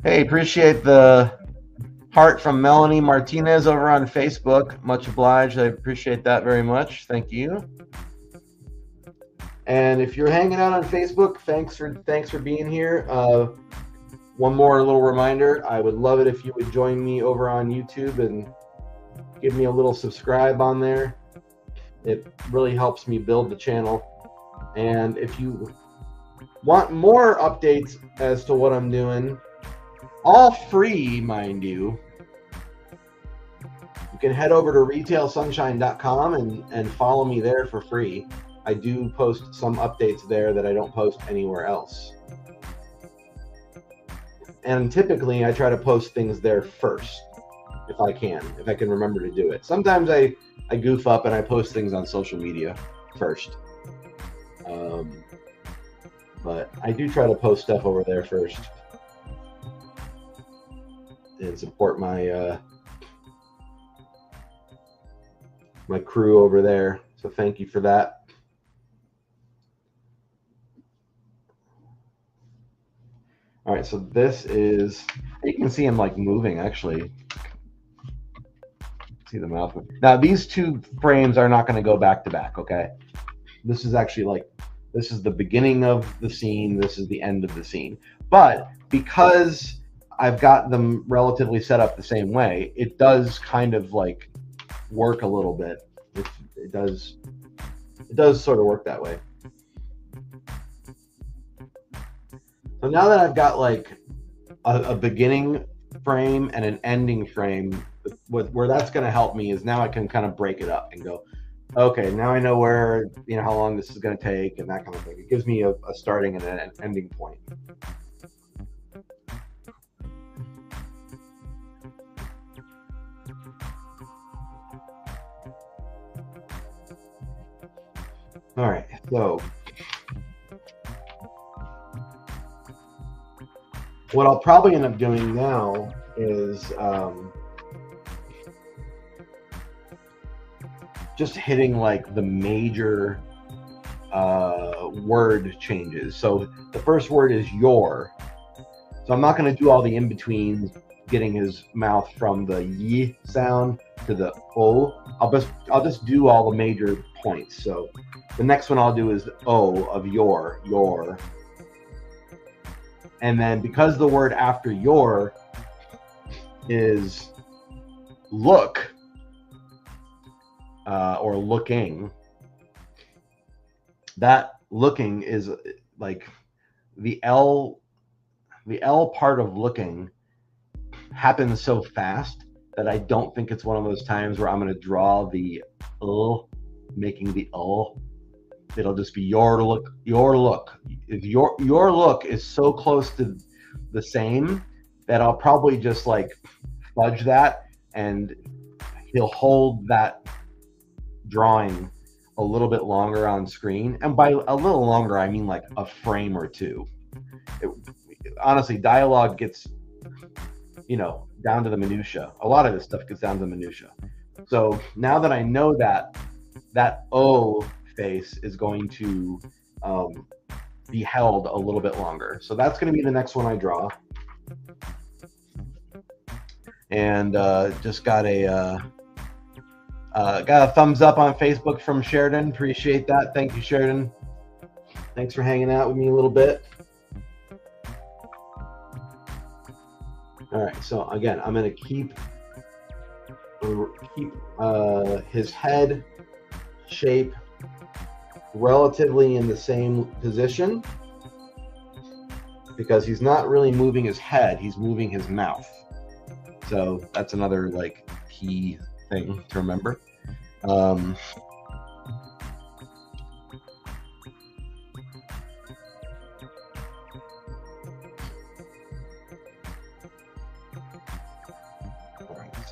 Speaker 1: Hey, appreciate the heart from Melanie Martinez over on Facebook. Much obliged. I appreciate that very much. Thank you. And if you're hanging out on Facebook, thanks for being here. One more little reminder, I would love it if you would join me over on YouTube and give me a little subscribe on there. It really helps me build the channel. And if you want more updates as to what I'm doing, all free, mind you, you can head over to retailsunshine.com and follow me there for free. I do post some updates there that I don't post anywhere else. And typically I try to post things there first, if I can remember to do it. Sometimes I goof up and I post things on social media first. But I do try to post stuff over there first and support my my crew over there. So thank you for that. All right, so this is, you can see him like moving actually. See the mouth. Now these two frames are not going to go back to back, okay? This is actually like, this is the beginning of the scene, this is the end of the scene. But because I've got them relatively set up the same way, it does kind of like work a little bit. It does sort of work that way. So now that I've got like a beginning frame and an ending frame, where that's going to help me is now I can kind of break it up and go, okay, now I know where, how long this is going to take and that kind of thing. It gives me a starting and an ending point. All right, so what I'll probably end up doing now is just hitting like the major word changes. So the first word is your. So I'm not going to do all the in-betweens, getting his mouth from the y sound to the o. I'll just do all the major points. So the next one I'll do is o of your. And then because the word after your is look or looking, that looking is like the L part of looking happens so fast that I don't think it's one of those times where I'm going to draw the making the It'll just be your look. If your look is so close to the same that I'll probably just like fudge that, and he'll hold that drawing a little bit longer on screen. And by a little longer, I mean like a frame or two. Honestly, dialogue gets, down to the minutia. A lot of this stuff gets down to the minutia. So now that I know that O face is going to be held a little bit longer. So that's going to be the next one I draw. And just got a thumbs up on Facebook from Sheridan. Appreciate that. Thank you, Sheridan. Thanks for hanging out with me a little bit. So again, I'm going to keep his head shape relatively in the same position, because he's not really moving his head, he's moving his mouth. So that's another like key thing to remember.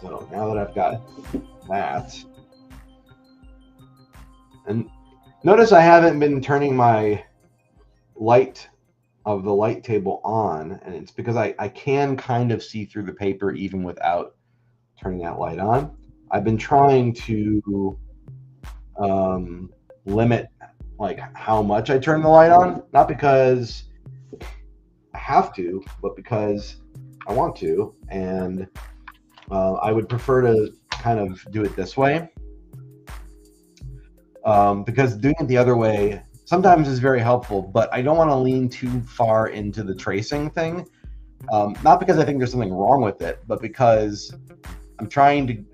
Speaker 1: So now that I've got that, and notice I haven't been turning my light of the light table on, and it's because I can kind of see through the paper even without turning that light on. I've been trying to limit like how much I turn the light on, not because I have to, but because I want to, and I would prefer to kind of do it this way, because doing it the other way sometimes is very helpful, but I don't want to lean too far into the tracing thing. Not because I think there's something wrong with it, but because I'm trying to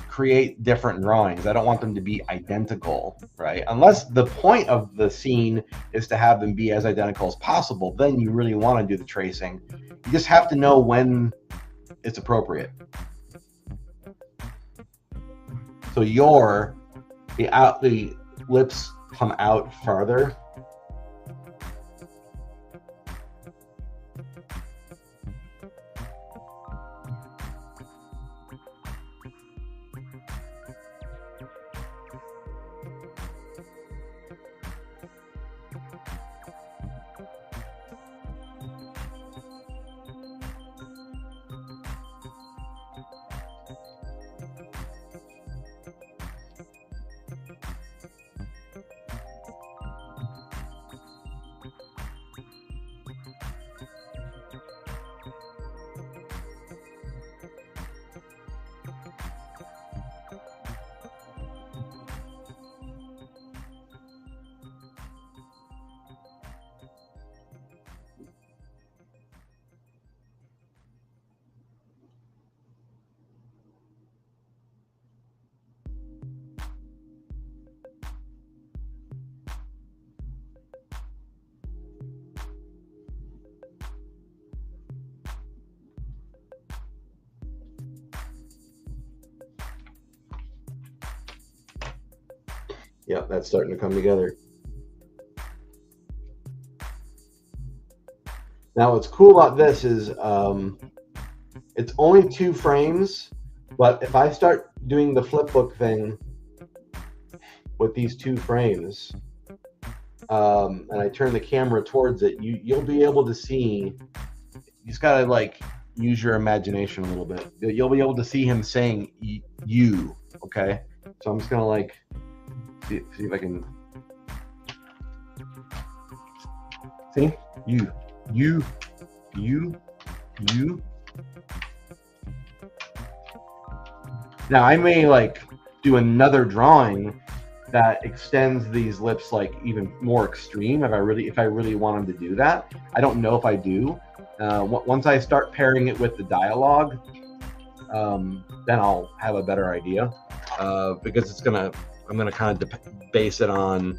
Speaker 1: create different drawings. I don't want them to be identical, right? Unless the point of the scene is to have them be as identical as possible, then you really want to do the tracing. You just have to know when it's appropriate. So the lips come out farther. Yep, that's starting to come together. Now, what's cool about this is it's only 2 frames, but if I start doing the flip book thing with these 2 frames, and I turn the camera towards it, you'll be able to see. You just gotta like use your imagination a little bit. You'll be able to see him saying "you." Okay, so I'm just gonna like see if I can see you. Now I may like do another drawing that extends these lips like even more extreme if I really want them to do that. I don't know if I do. Once I start pairing it with the dialogue, then I'll have a better idea, because I'm gonna kind of base it on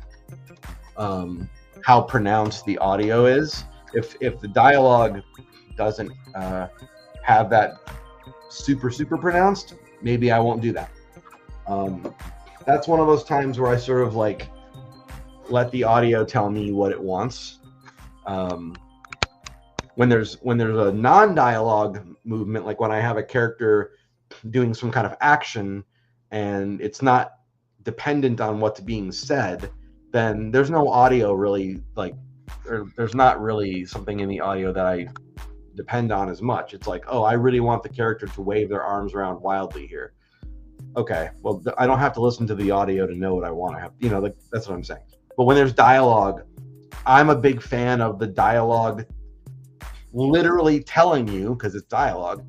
Speaker 1: how pronounced the audio is. If the dialogue doesn't have that super pronounced, maybe I won't do that. That's one of those times where I sort of like let the audio tell me what it wants. When there's a non-dialogue movement, like when I have a character doing some kind of action and it's not dependent on what's being said, then there's no audio really, like, or there's not really something in the audio that I depend on as much. It's like, oh, I really want the character to wave their arms around wildly here. Okay, well, I don't have to listen to the audio to know what I want to have. You know, like, that's what I'm saying. But when there's dialogue, I'm a big fan of the dialogue literally telling you, because it's dialogue,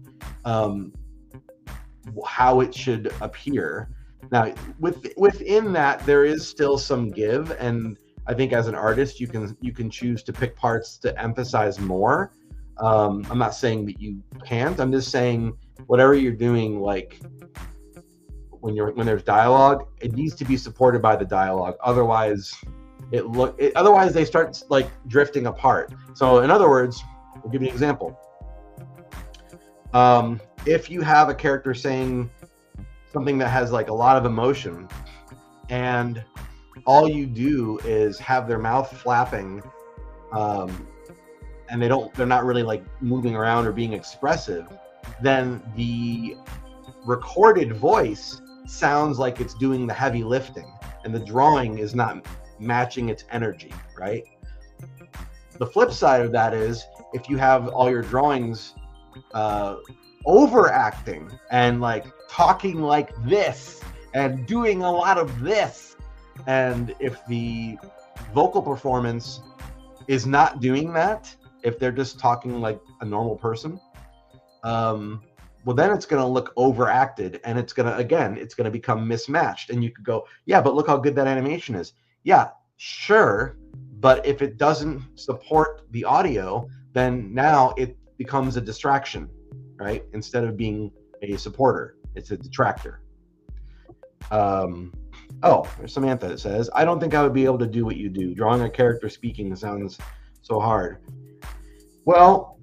Speaker 1: how it should appear. Now, within that, there is still some give, and I think as an artist, you can choose to pick parts to emphasize more. I'm not saying that you can't. I'm just saying whatever you're doing, like when there's dialogue, it needs to be supported by the dialogue. Otherwise, otherwise they start like drifting apart. So in other words, I'll give you an example. If you have a character saying something that has like a lot of emotion, and all you do is have their mouth flapping, and they're not really like moving around or being expressive, then the recorded voice sounds like it's doing the heavy lifting, and the drawing is not matching its energy, right? The flip side of that is if you have all your drawings overacting and like talking like this and doing a lot of this, and if the vocal performance is not doing that, if they're just talking like a normal person, well, then it's going to look overacted, and it's going to become mismatched. And you could go, yeah, but look how good that animation is. Yeah, sure. But if it doesn't support the audio, then now it becomes a distraction, right? Instead of being a supporter, it's a detractor. Oh, there's Samantha that says, I don't think I would be able to do what you do. Drawing a character speaking sounds so hard. Well,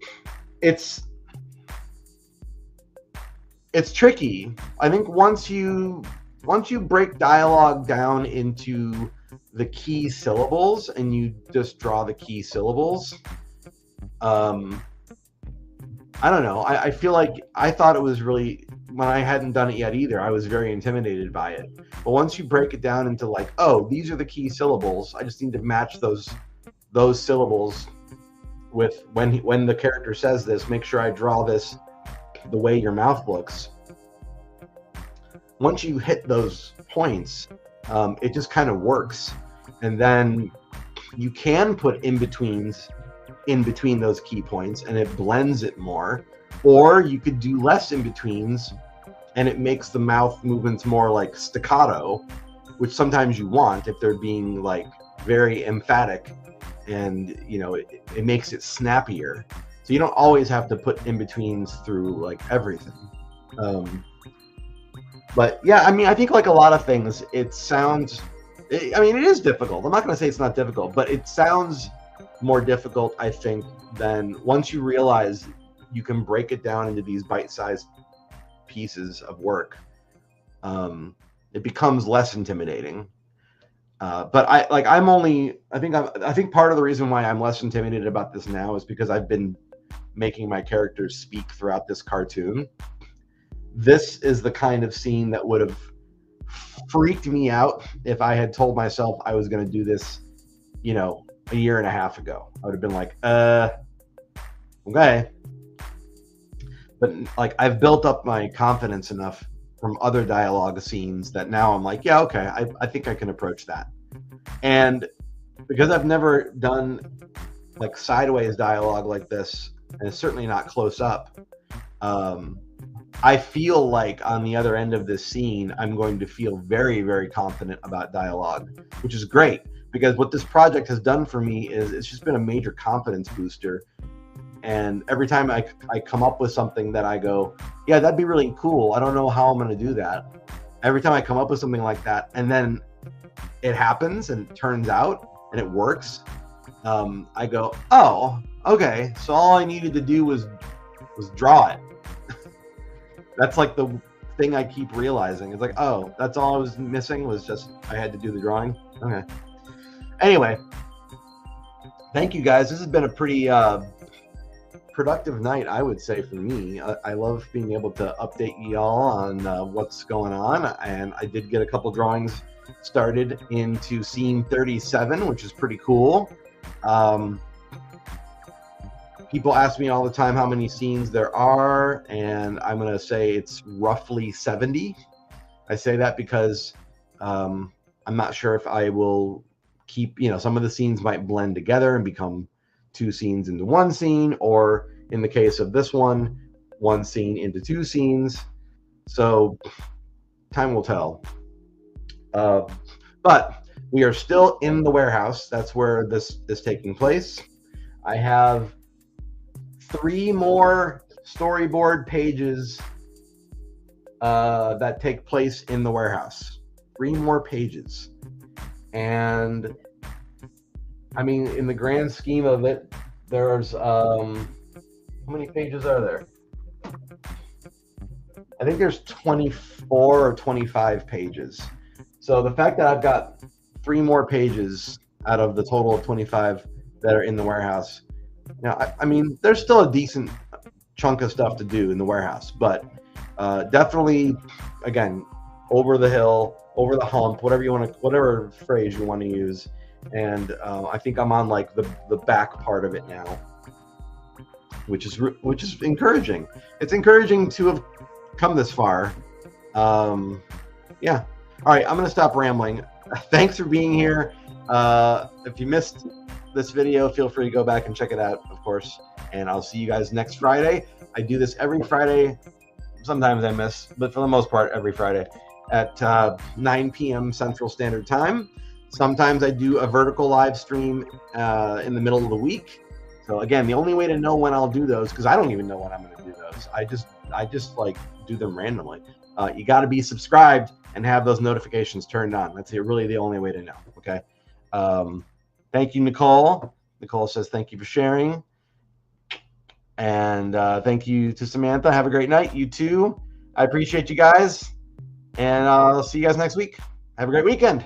Speaker 1: it's tricky. I think once you break dialogue down into the key syllables and you just draw the key syllables, I don't know. I feel like I thought it was really, when I hadn't done it yet either, I was very intimidated by it. But once you break it down into like, oh, these are the key syllables, I just need to match those syllables with when the character says this, make sure I draw this the way your mouth looks. Once you hit those points, it just kind of works. And then you can put in-betweens in between those key points, and it blends it more. Or you could do less in-betweens, and it makes the mouth movements more like staccato, which sometimes you want if they're being like very emphatic, and it makes it snappier. So you don't always have to put in-betweens through like everything. But yeah, I mean, I think like a lot of things, it is difficult. I'm not going to say it's not difficult, but it sounds more difficult, I think, than once you realize you can break it down into these bite-sized pieces of work. It becomes less intimidating. But I think part of the reason why I'm less intimidated about this now is because I've been making my characters speak throughout this cartoon. This is the kind of scene that would have freaked me out if I had told myself I was going to do this, a year and a half ago. I would have been like, okay. But like, I've built up my confidence enough from other dialogue scenes that now I'm like, yeah, okay, I think I can approach that. And because I've never done like sideways dialogue like this, and it's certainly not close up, I feel like on the other end of this scene, I'm going to feel very, very confident about dialogue, which is great, because what this project has done for me is it's just been a major confidence booster. And every time I come up with something that I go, yeah, that'd be really cool, I don't know how I'm going to do that. Every time I come up with something like that, and then it happens and it turns out and it works, I go, oh, okay, so all I needed to do was draw it. That's like the thing I keep realizing. It's like, oh, that's all I was missing, was just I had to do the drawing. Okay. Anyway, thank you guys. This has been a pretty productive night, I would say, for me. I love being able to update y'all on what's going on, and I did get a couple drawings started into scene 37, which is pretty cool. People ask me all the time how many scenes there are, and I'm going to say it's roughly 70. I say that because I'm not sure if I will keep, some of the scenes might blend together and become two scenes into one scene, or in the case of this one scene into two scenes. So time will tell. But we are still in the warehouse. That's where this is taking place. I have 3 more storyboard pages that take place in the warehouse. 3 more pages. And I mean, in the grand scheme of it, there's how many pages are there? I think there's 24 or 25 pages. So the fact that I've got 3 more pages out of the total of 25 that are in the warehouse. Now, I mean, there's still a decent chunk of stuff to do in the warehouse, but definitely, again, over the hill, over the hump, whatever phrase you want to use. And I think I'm on like the back part of it now, which is encouraging. It's encouraging to have come this far. Yeah. All right, I'm gonna stop rambling. Thanks for being here. If you missed this video, feel free to go back and check it out, of course. And I'll see you guys next Friday. I do this every Friday. Sometimes I miss, but for the most part, every Friday at 9 p.m. Central Standard Time. Sometimes I do a vertical live stream in the middle of the week. So again, the only way to know when I'll do those, because I don't even know when I'm going to do those. I just like do them randomly. You got to be subscribed and have those notifications turned on. That's really the only way to know. Okay. Thank you, Nicole. Nicole says thank you for sharing. And thank you to Samantha. Have a great night. You too. I appreciate you guys. And I'll see you guys next week. Have a great weekend.